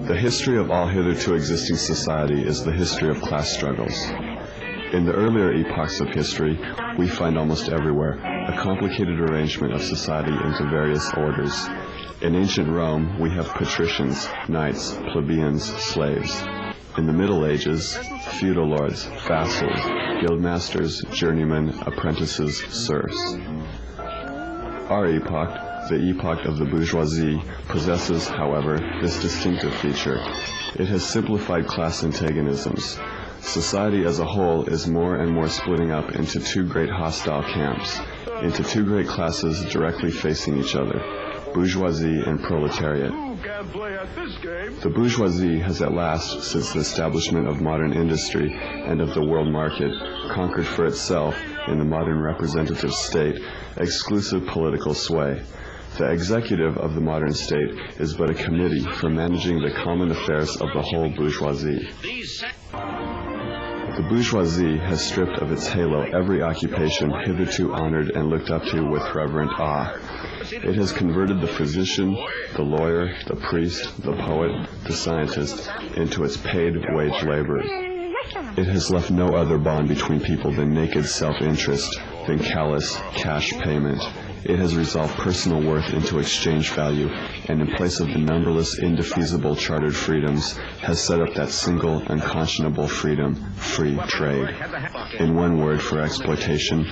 The history of all hitherto existing society is the history of class struggles. In the earlier epochs of history, we find almost everywhere a complicated arrangement of society into various orders. In ancient Rome, we have patricians, knights, plebeians, slaves. In the Middle Ages, feudal lords, vassals, guildmasters, journeymen, apprentices, serfs. Our epoch, the epoch of the bourgeoisie, possesses, however, this distinctive feature. It has simplified class antagonisms. Society as a whole is more and more splitting up into two great hostile camps, into two great classes directly facing each other, bourgeoisie and proletariat. The bourgeoisie has at last, since the establishment of modern industry and of the world market, conquered for itself, in the modern representative state, exclusive political sway. The executive of the modern state is but a committee for managing the common affairs of the whole bourgeoisie. The bourgeoisie has stripped of its halo every occupation hitherto honored and looked up to with reverent awe. It has converted the physician, the lawyer, the priest, the poet, the scientist into its paid wage labor. It has left no other bond between people than naked self-interest, than callous cash payment. It has resolved personal worth into exchange value, and in place of the numberless, indefeasible chartered freedoms, has set up that single, unconscionable freedom, free trade. In one word for exploitation,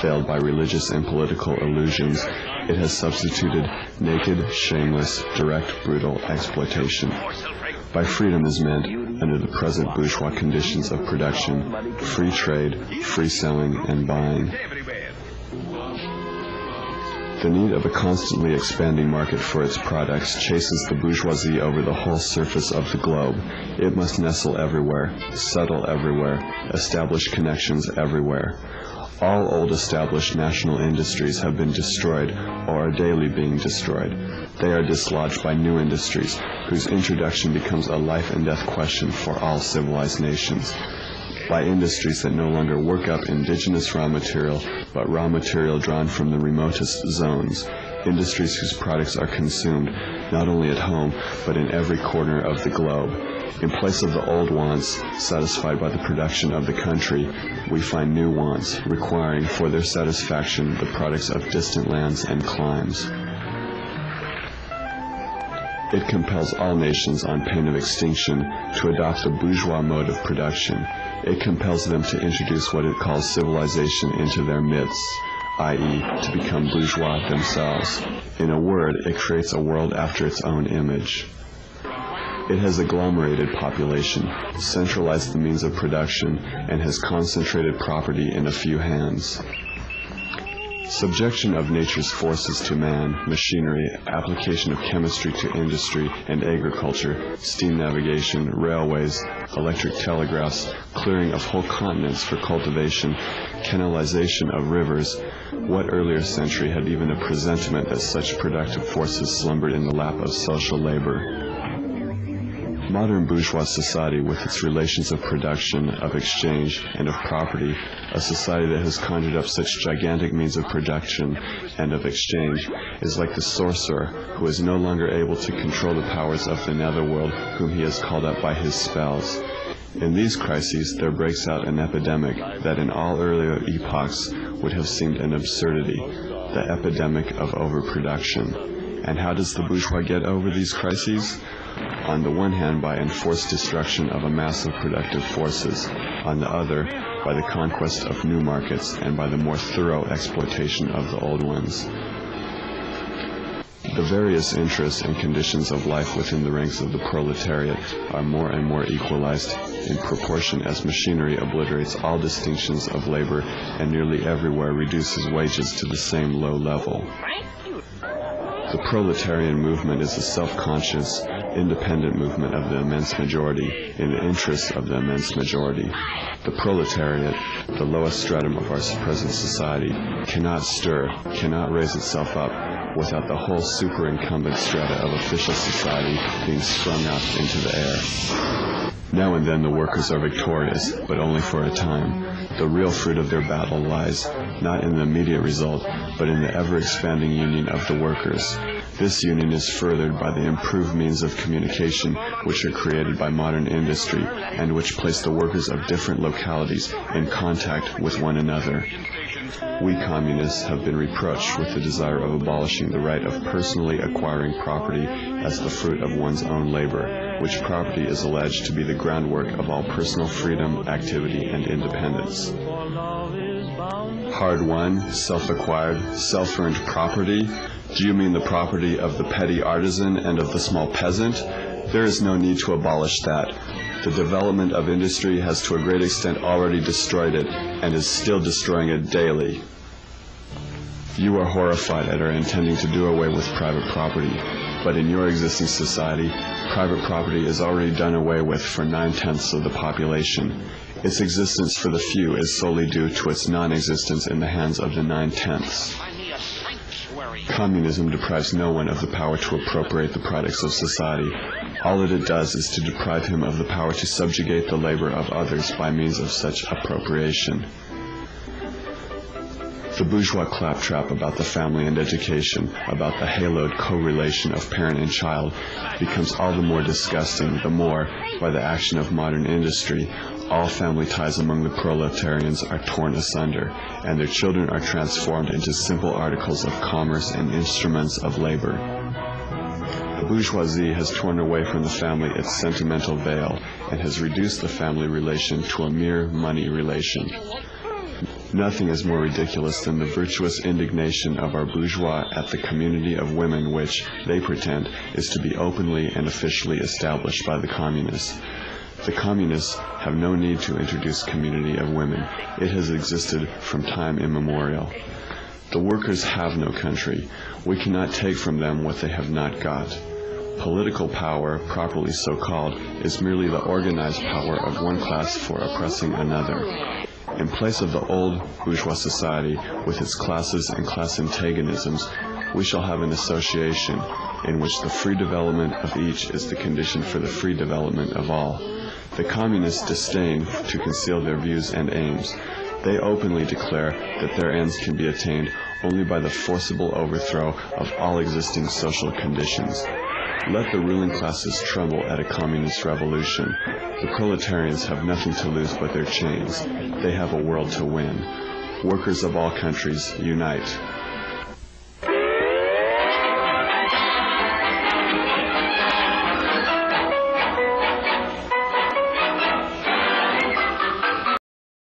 veiled by religious and political illusions, it has substituted naked, shameless, direct, brutal exploitation. By freedom is meant, under the present bourgeois conditions of production, free trade, free selling, and buying. The need of a constantly expanding market for its products chases the bourgeoisie over the whole surface of the globe. It must nestle everywhere, settle everywhere, establish connections everywhere. All old established national industries have been destroyed or are daily being destroyed. They are dislodged by new industries, whose introduction becomes a life and death question for all civilized nations. By industries that no longer work up indigenous raw material, but raw material drawn from the remotest zones. Industries whose products are consumed not only at home, but in every corner of the globe. In place of the old wants, satisfied by the production of the country, we find new wants, requiring for their satisfaction the products of distant lands and climes. It compels all nations on pain of extinction to adopt the bourgeois mode of production. It compels them to introduce what it calls civilization into their midst, i.e., to become bourgeois themselves. In a word, it creates a world after its own image. It has agglomerated population, centralized the means of production, and has concentrated property in a few hands. Subjection of nature's forces to man, machinery, application of chemistry to industry and agriculture, steam navigation, railways, electric telegraphs, clearing of whole continents for cultivation, canalization of rivers. What earlier century had even a presentiment that such productive forces slumbered in the lap of social labor? Modern bourgeois society, with its relations of production, of exchange, and of property, a society that has conjured up such gigantic means of production and of exchange, is like the sorcerer who is no longer able to control the powers of the netherworld whom he has called up by his spells. In these crises there breaks out an epidemic that in all earlier epochs would have seemed an absurdity, the epidemic of overproduction. And how does the bourgeois get over these crises? On the one hand, by enforced destruction of a mass of productive forces, on the other, by the conquest of new markets and by the more thorough exploitation of the old ones. The various interests and conditions of life within the ranks of the proletariat are more and more equalized in proportion as machinery obliterates all distinctions of labor and nearly everywhere reduces wages to the same low level. The proletarian movement is a self-conscious, independent movement of the immense majority, in the interests of the immense majority. The proletariat, the lowest stratum of our present society, cannot stir, cannot raise itself up without the whole superincumbent strata of official society being sprung up into the air. Now and then the workers are victorious, but only for a time. The real fruit of their battle lies not in the immediate result, but in the ever-expanding union of the workers. This union is furthered by the improved means of communication which are created by modern industry and which place the workers of different localities in contact with one another. We communists have been reproached with the desire of abolishing the right of personally acquiring property as the fruit of one's own labor, which property is alleged to be the groundwork of all personal freedom, activity, and independence. Hard-won, self-acquired, self-earned property? Do you mean the property of the petty artisan and of the small peasant? There is no need to abolish that. The development of industry has to a great extent already destroyed it, and is still destroying it daily. You are horrified at our intending to do away with private property, but in your existing society, private property is already done away with for 9/10 of the population. Its existence for the few is solely due to its non-existence in the hands of the 9/10. Communism deprives no one of the power to appropriate the products of society. All that it does is to deprive him of the power to subjugate the labor of others by means of such appropriation. The bourgeois claptrap about the family and education, about the haloed co-relation of parent and child, becomes all the more disgusting the more, by the action of modern industry, all family ties among the proletarians are torn asunder, and their children are transformed into simple articles of commerce and instruments of labor. The bourgeoisie has torn away from the family its sentimental veil, and has reduced the family relation to a mere money relation. Nothing is more ridiculous than the virtuous indignation of our bourgeois at the community of women which, they pretend, is to be openly and officially established by the communists. The communists have no need to introduce community of women. It has existed from time immemorial. The workers have no country. We cannot take from them what they have not got. Political power, properly so called, is merely the organized power of one class for oppressing another. In place of the old bourgeois society, with its classes and class antagonisms, we shall have an association in which the free development of each is the condition for the free development of all. The communists disdain to conceal their views and aims. They openly declare that their ends can be attained only by the forcible overthrow of all existing social conditions. Let the ruling classes tremble at a communist revolution. The proletarians have nothing to lose but their chains. They have a world to win. Workers of all countries, unite.